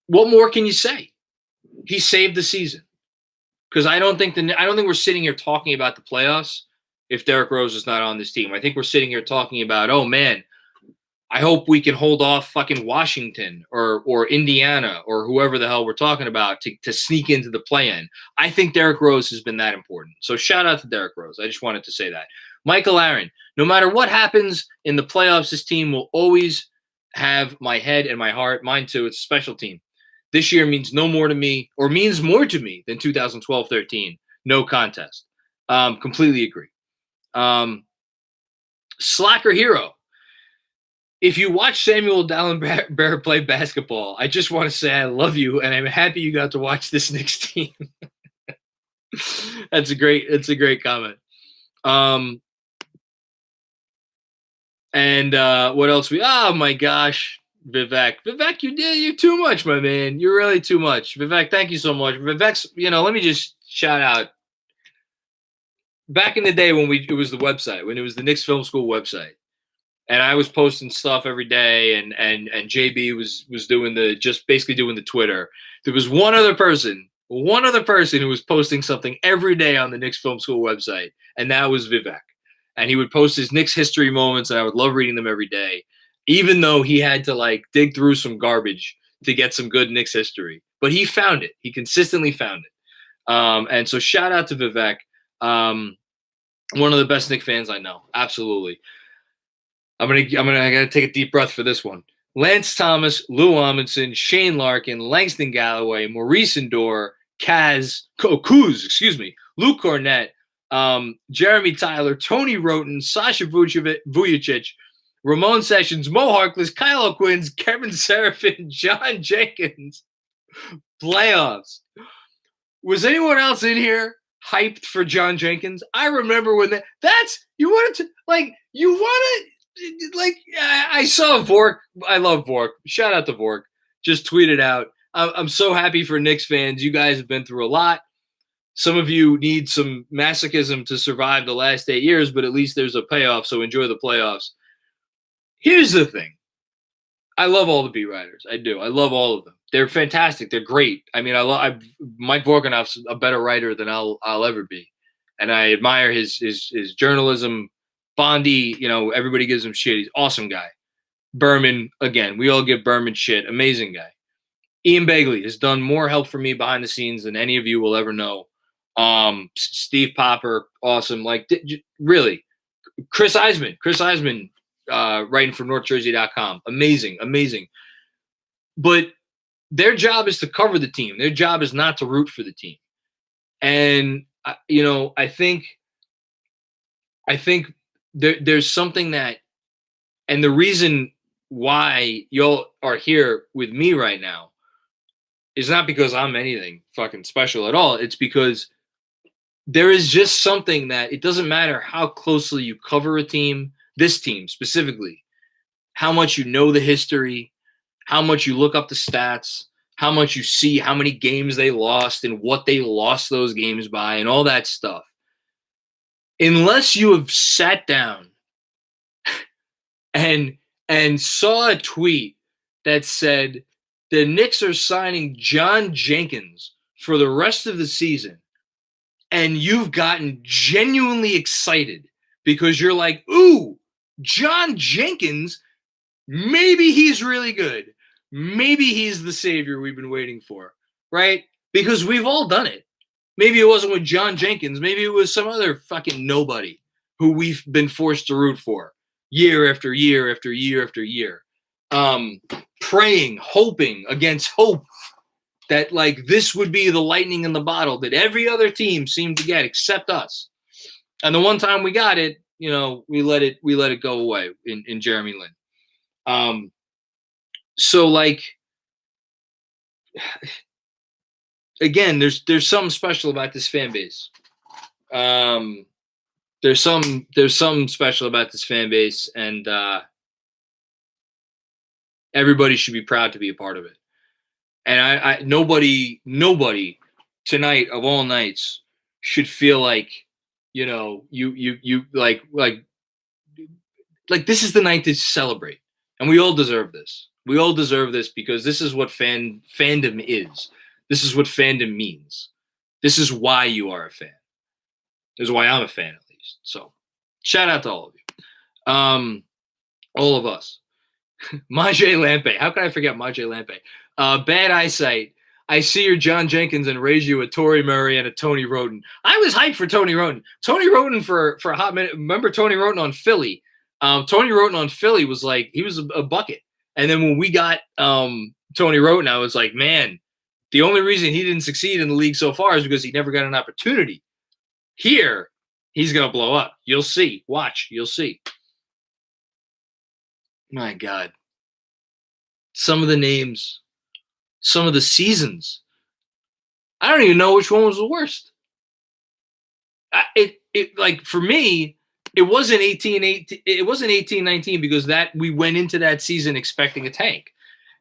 what more can you say? He saved the season. Because I don't think we're sitting here talking about the playoffs if Derrick Rose is not on this team. I think we're sitting here talking about, oh man, I hope we can hold off fucking Washington or Indiana or whoever the hell we're talking about to sneak into the play-in. I think Derrick Rose has been that important. So shout out to Derrick Rose. I just wanted to say that. Michael Aaron, no matter what happens in the playoffs, this team will always have my head and my heart. Mine too. It's a special team. This year means no more to me, or means more to me than 2012-13. No contest. Completely agree. Slacker Hero. If you watch Samuel Dallenberg play basketball, I just want to say I love you, and I'm happy you got to watch this Knicks team. It's a great comment. And what else? Oh my gosh, Vivek, you're too much, my man. You're really too much, Vivek. Thank you so much, Vivek's. Let me just shout out. Back in the day when it was the website, when it was the Knicks Film School website. And I was posting stuff every day, and JB was doing basically doing the Twitter. There was one other person who was posting something every day on the Knicks Film School website, and that was Vivek. And he would post his Knicks history moments, and I would love reading them every day, even though he had to dig through some garbage to get some good Knicks history. But he found it. He consistently found it. And so shout out to Vivek, one of the best Knicks fans I know. Absolutely. I gotta take a deep breath for this one. Lance Thomas, Lou Amundsen, Shane Larkin, Langston Galloway, Maurice Endor, Kuz, Luke Cornett, Jeremy Tyler, Tony Roten, Sasha Vujacic, Ramon Sessions, Mo Harkless, Kyle O'Quinn, Kevin Seraphin, John Jenkins. Playoffs. Was anyone else in here hyped for John Jenkins? I remember when I saw Vork. I love Vork. Shout out to Vork. Just tweeted out. I'm so happy for Knicks fans. You guys have been through a lot. Some of you need some masochism to survive the last 8 years, but at least there's a payoff, so enjoy the playoffs. Here's the thing. I love all the beat writers. I do. I love all of them. They're fantastic. They're great. I mean, Mike Vorkanoff's a better writer than I'll ever be, and I admire his journalism. Bondi, everybody gives him shit. He's an awesome guy. Berman, again, we all give Berman shit. Amazing guy. Ian Begley has done more help for me behind the scenes than any of you will ever know. Steve Popper, awesome. Really. Chris Eisman, writing for NorthJersey.com. Amazing. But their job is to cover the team. Their job is not to root for the team. And, I think there's something that, and the reason why y'all are here with me right now is not because I'm anything fucking special at all. It's because there is just something that it doesn't matter how closely you cover a team, this team specifically, how much you know the history, how much you look up the stats, how much you see how many games they lost and what they lost those games by and all that stuff. Unless you have sat down and saw a tweet that said the Knicks are signing John Jenkins for the rest of the season, and you've gotten genuinely excited because you're like, ooh, John Jenkins, maybe he's really good. Maybe he's the savior we've been waiting for, right? Because we've all done it. Maybe it wasn't with John Jenkins. Maybe it was some other fucking nobody who we've been forced to root for year after year after year after year. Praying, hoping against hope that this would be the lightning in the bottle that every other team seemed to get except us. And the one time we got it, we let it go away in Jeremy Lin. Again, there's something special about this fan base. There's something special about this fan base, and everybody should be proud to be a part of it. And nobody tonight of all nights should feel like you this is the night to celebrate, and we all deserve this. We all deserve this because this is what fandom is. This is what fandom means. This is why you are a fan. This is why I'm a fan, at least. So, shout out to all of you. All of us. Majay Lampe. How can I forget Majay Lampe? Bad eyesight. I see your John Jenkins and raise you a Torrey Murray and a Tony Roden. I was hyped for Tony Roden. Tony Roden for a hot minute. Remember Tony Roden on Philly? Tony Roden on Philly was like, he was a bucket. And then when we got Tony Roden, I was like, man, the only reason he didn't succeed in the league so far is because he never got an opportunity. Here, he's going to blow up. You'll see. Watch. You'll see. My God. Some of the names, some of the seasons. I don't even know which one was the worst. Like for me, it wasn't 18-19. It wasn't 18-19 because that we went into that season expecting a tank.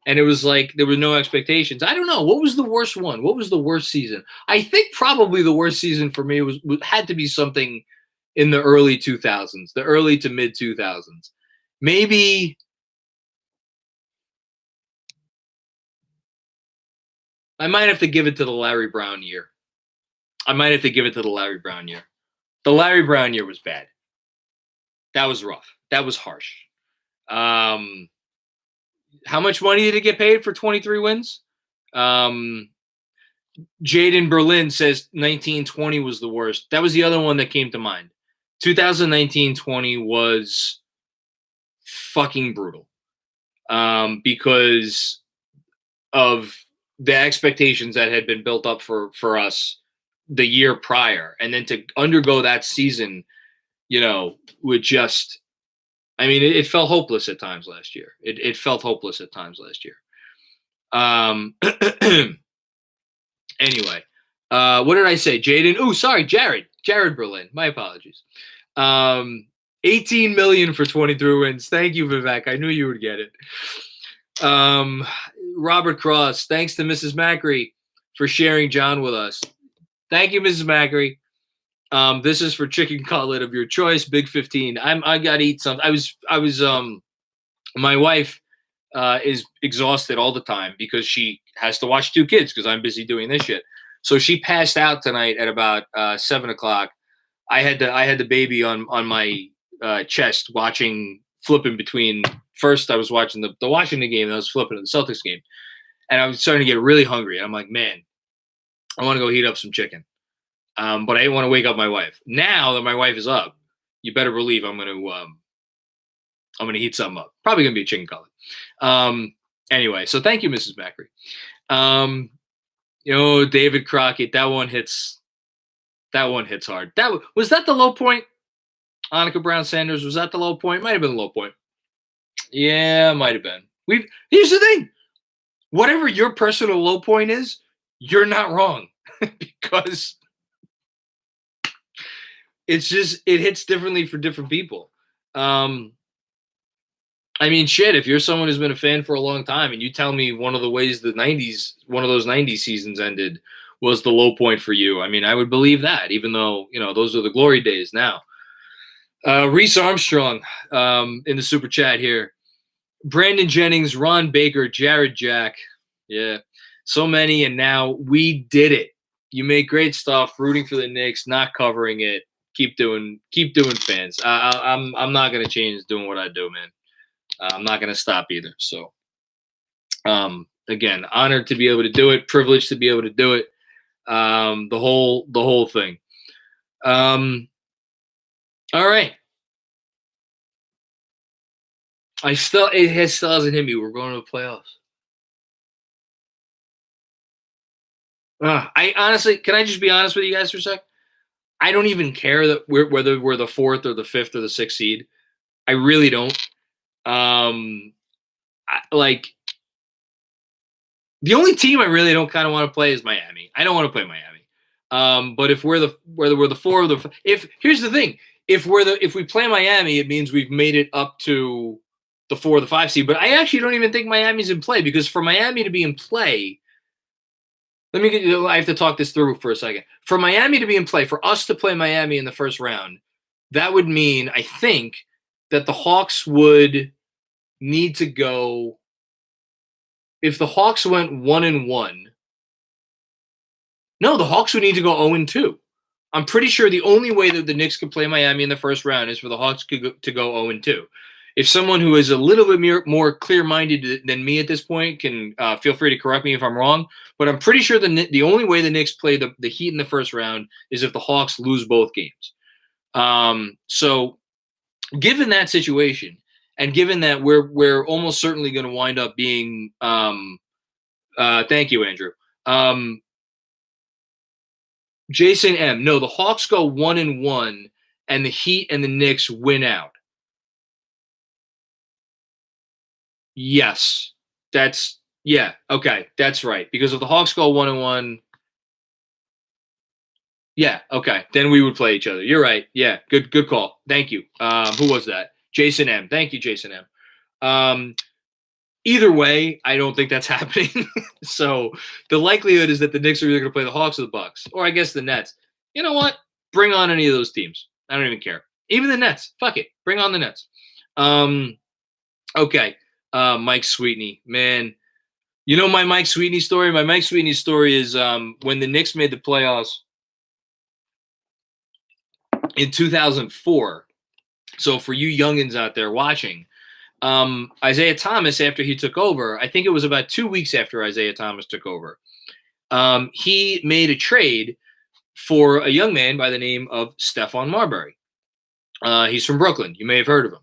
And it was like there were no expectations. I don't know. What was the worst one? What was the worst season? I think probably the worst season for me had to be something in the early 2000s, the early to mid 2000s. Maybe I might have to give it to the Larry Brown year. The Larry Brown year was bad. That was rough. That was harsh. How much money did he get paid for 23 wins? Jaden Berlin says 19-20 was the worst. That was the other one that came to mind. 2019-20 was fucking brutal because of the expectations that had been built up for us the year prior. And then to undergo that season, with just, I mean, it felt hopeless at times last year. It felt hopeless at times last year. Anyway, what did I say? Jaden? Oh, sorry, Jared Berlin. My apologies. 18 million for 23 wins. Thank you, Vivek. I knew you would get it. Robert Cross. Thanks to Mrs. Macri for sharing John with us. Thank you, Mrs. Macri. This is for chicken cutlet of your choice, Big 15. I gotta eat something. My wife is exhausted all the time because she has to watch two kids because I'm busy doing this shit. So she passed out tonight at about 7:00. I had the baby on my chest flipping between. First, I was watching the Washington game, and I was flipping to the Celtics game, and I was starting to get really hungry. I'm like, man, I want to go heat up some chicken. But I didn't want to wake up my wife. Now that my wife is up, you better believe I'm gonna heat something up. Probably gonna be a chicken cutlet. Anyway, so thank you, Mrs. Macri. David Crockett, that one hits hard. Was that the low point? Annika Brown Sanders, was that the low point? Might have been the low point. Yeah, might have been. Here's the thing. Whatever your personal low point is, you're not wrong. Because it hits differently for different people. I mean, shit, if you're someone who's been a fan for a long time and you tell me one of the ways one of those 90s seasons ended was the low point for you, I mean, I would believe that, even though, those are the glory days now. Reese Armstrong in the super chat here. Brandon Jennings, Ron Baker, Jared Jack. Yeah, so many, and now we did it. You make great stuff, rooting for the Knicks, not covering it. Keep doing fans. I'm not gonna change doing what I do, man. I'm not gonna stop either. So, again, honored to be able to do it, privileged to be able to do it. The whole thing. All right. It still hasn't hit me. We're going to the playoffs. I honestly, can I just be honest with you guys for a sec? I don't even care that whether we're the 4th or the 5th or the 6th seed. I really don't. The only team I really don't kind of want to play is Miami. I don't want to play Miami. But whether we're the 4 or the here's the thing. If we play Miami, it means we've made it up to the 4 or the 5 seed. But I actually don't even think Miami's in play, because for Miami to be in play, I have to talk this through for a second. For Miami to be in play, for us to play Miami in the first round, that would mean, I think, that the Hawks would need to go. If the Hawks went 1-1, no, the Hawks would need to go 0-2. I'm pretty sure the only way that the Knicks could play Miami in the first round is for the Hawks to go 0-2. If someone who is a little bit more clear-minded than me at this point can feel free to correct me if I'm wrong, but I'm pretty sure the only way the Knicks play the Heat in the first round is if the Hawks lose both games. So given that situation, and given that we're almost certainly going to wind up being, thank you, Andrew. Jason M. No, the Hawks go 1-1, and the Heat and the Knicks win out. Yes, okay, that's right. Because if the Hawks go 1-1, yeah, okay, then we would play each other. You're right. Yeah, good call. Thank you. Who was that? Jason M. Thank you, Jason M. Either way, I don't think that's happening. So the likelihood is that the Knicks are either going to play the Hawks or the Bucks, or I guess the Nets. You know what? Bring on any of those teams. I don't even care. Even the Nets. Fuck it. Bring on the Nets. Okay. Mike Sweetney, man. You know my Mike Sweetney story? My Mike Sweetney story is when the Knicks made the playoffs in 2004. So for you youngins out there watching, Isaiah Thomas, after he took over, I think it was about 2 weeks after Isaiah Thomas took over, he made a trade for a young man by the name of Stephon Marbury. He's from Brooklyn. You may have heard of him.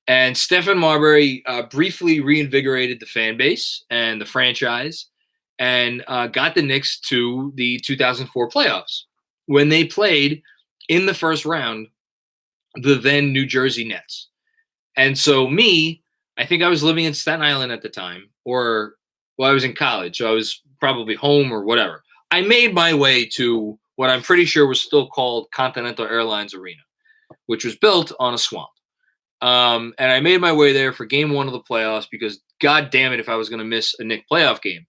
And Stephon Marbury briefly reinvigorated the fan base and the franchise and got the Knicks to the 2004 playoffs when they played in the first round the then New Jersey Nets. And so I think I was living in Staten Island at the time, I was in college, so I was probably home or whatever. I made my way to what I'm pretty sure was still called Continental Airlines Arena, which was built on a swamp. And I made my way there for game one of the playoffs because, God damn it, if I was going to miss a Knicks playoff game.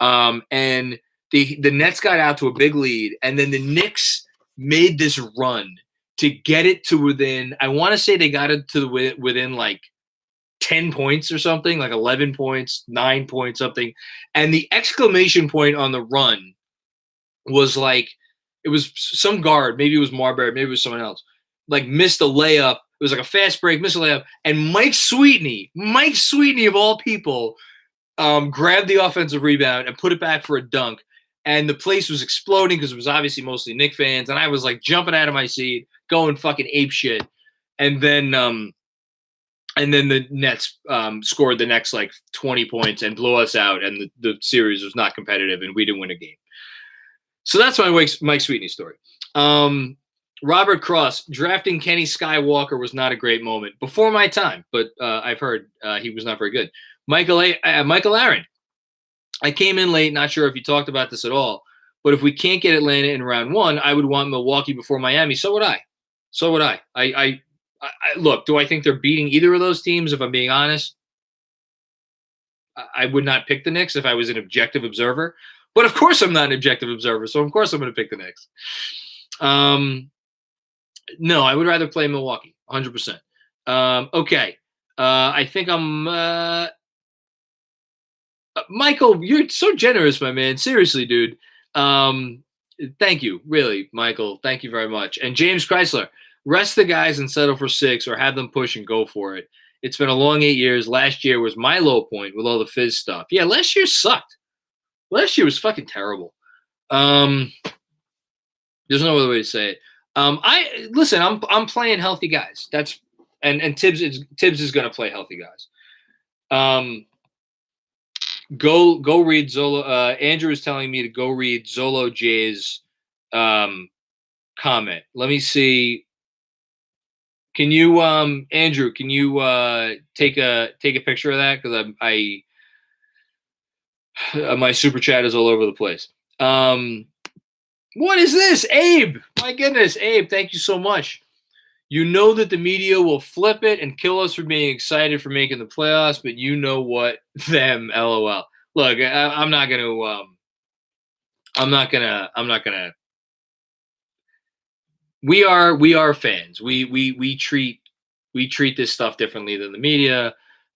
And the Nets got out to a big lead, and then the Knicks made this run to get it to within, I want to say they got it to within like 10 points or something, like 11 points, 9 points, something. And the exclamation point on the run was like, it was some guard, maybe it was Marbury, maybe it was someone else, like missed a layup. It was like a fast break, missed a layup. And Mike Sweetney of all people, grabbed the offensive rebound and put it back for a dunk. And the place was exploding because it was obviously mostly Knicks fans. And I was like jumping out of my seat, going fucking ape shit. And then the Nets scored the next like 20 points and blew us out. And the series was not competitive and we didn't win a game. So that's my Mike Sweetney story. Robert Cross, drafting Kenny Skywalker was not a great moment. Before my time, but I've heard he was not very good. Michael Aaron, I came in late, not sure if you talked about this at all, but if we can't get Atlanta in round one, I would want Milwaukee before Miami. So would I. I look, do I think they're beating either of those teams? If I'm being honest, I would not pick the Knicks if I was an objective observer. But of course I'm not an objective observer, so of course I'm going to pick the Knicks. No, I would rather play Milwaukee, 100%. Okay. I think I'm Michael, you're so generous, my man. Seriously, dude. Thank you. Really, Michael. Thank you very much. And James Chrysler, rest the guys and settle for 6 or have them push and go for it. It's been a long 8 years. Last year was my low point with all the Fizz stuff. Yeah, last year sucked. Last year was fucking terrible. There's no other way to say it. I'm playing healthy guys. And Tibbs is going to play healthy guys. Go read Zolo. Andrew is telling me to go read Zolo J's comment. Let me see. Can you, Andrew? Can you take a picture of that? Because my super chat is all over the place. What is this, Abe? My goodness, Abe! Thank you so much. You know that the media will flip it and kill us for being excited for making the playoffs, but you know what? Them, LOL. Look, I'm not gonna. We are fans. We treat this stuff differently than the media.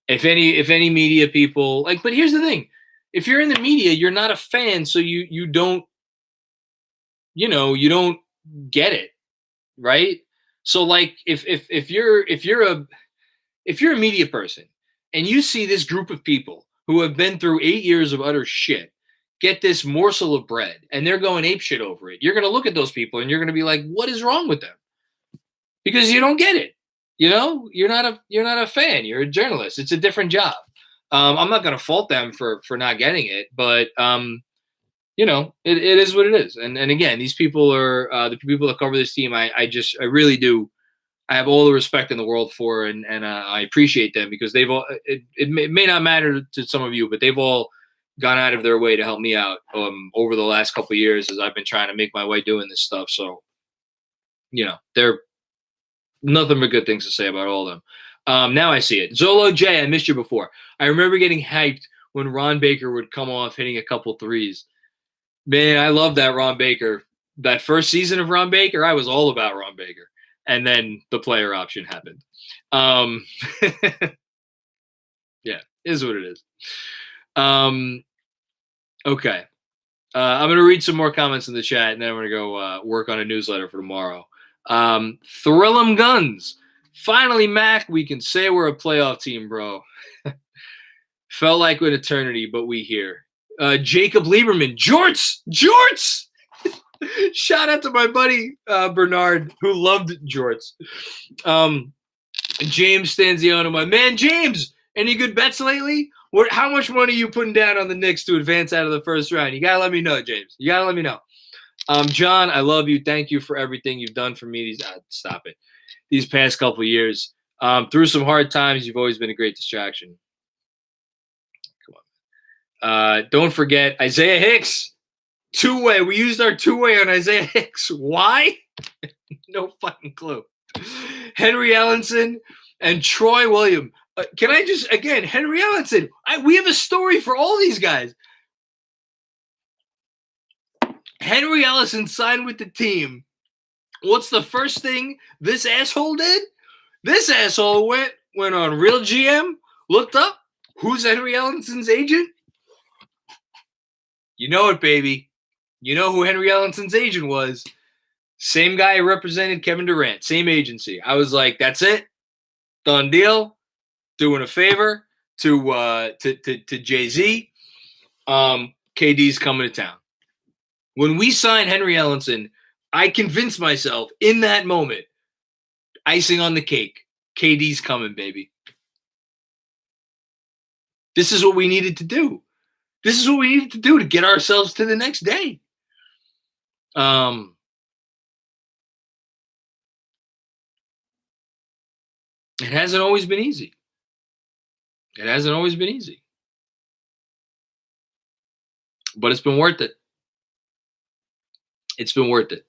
If any media people like, but here's the thing: if you're in the media, you're not a fan, so you don't. You don't get it, right? So like if you're if you're a media person and you see this group of people who have been through 8 years of utter shit get this morsel of bread and they're going ape shit over it, you're going to look at those people and you're going to be like, what is wrong with them? Because you don't get it. You're not a fan. You're a journalist. It's a different job. I'm not going to fault them for not getting it, but it is what it is. And again, these people are the people that cover this team. I really do. I have all the respect in the world for, and I appreciate them because they've all. It may not matter to some of you, but they've all gone out of their way to help me out over the last couple of years as I've been trying to make my way doing this stuff. So, they're nothing but good things to say about all of them. Now I see it. Zolo J, I missed you before. I remember getting hyped when Ron Baker would come off hitting a couple threes. Man, I love that Ron Baker. That first season of Ron Baker, I was all about Ron Baker. And then the player option happened. Yeah, is what it is. Okay. I'm going to read some more comments in the chat, and then I'm going to go work on a newsletter for tomorrow. Thrill 'em Guns. Finally, Mac, we can say we're a playoff team, bro. Felt like an eternity, but we here. Jacob Lieberman. Jorts! Shout out to my buddy Bernard, who loved jorts. James Stanziano, my man. James, any good bets lately? How much money are you putting down on the Knicks to advance out of the first round? You got to let me know, James. You got to let me know. John, I love you. Thank you for everything you've done for me. These past couple of years. Through some hard times, you've always been a great distraction. Come on. Don't forget Isaiah Hicks. Two-way. We used our two-way on Isaiah Hicks. Why? No fucking clue. Henry Ellenson and Troy Williams. Can I just, again, Henry Ellenson. We have a story for all these guys. Henry Ellison signed with the team. What's the first thing this asshole did? This asshole went on Real GM, looked up. Who's Henry Ellison's agent? You know it, baby. You know who Henry Ellison's agent was. Same guy who represented Kevin Durant. Same agency. I was like, that's it. Done deal. Doing a favor to Jay-Z. KD's coming to town. When we signed Henry Ellison, I convinced myself in that moment, icing on the cake, KD's coming, baby. This is what we needed to do. This is what we needed to do to get ourselves to the next day. It hasn't always been easy. It hasn't always been easy. But it's been worth it. It's been worth it.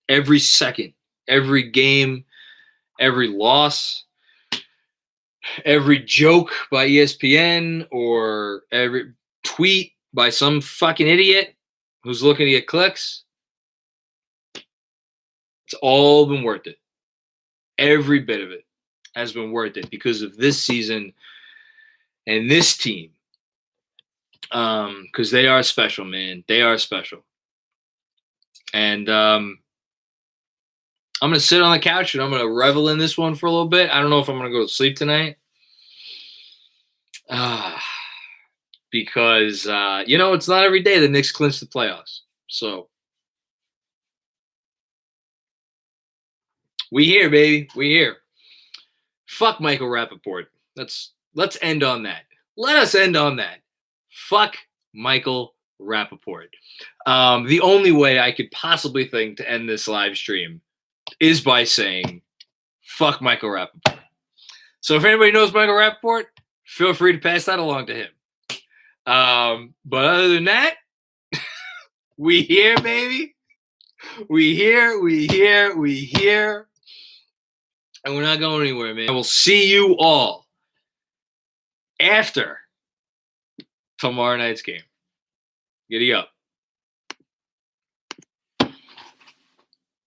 Every second, every game, every loss, every joke by ESPN or every tweet by some fucking idiot who's looking to get clicks. It's all been worth it. Every bit of it has been worth it because of this season and this team. Because they are special, man. They are special. And I'm going to sit on the couch and I'm going to revel in this one for a little bit. I don't know if I'm going to go to sleep tonight. Because, it's not every day the Knicks clinch the playoffs. So we here, baby. We here. Fuck Michael Rappaport. Let's end on that. Let us end on that. Fuck Michael Rappaport. The only way I could possibly think to end this live stream is by saying, fuck Michael Rappaport. So if anybody knows Michael Rappaport, feel free to pass that along to him. But other than that, we here, baby. We here. And we're not going anywhere, man. I will see you all after tomorrow night's game. Giddy up.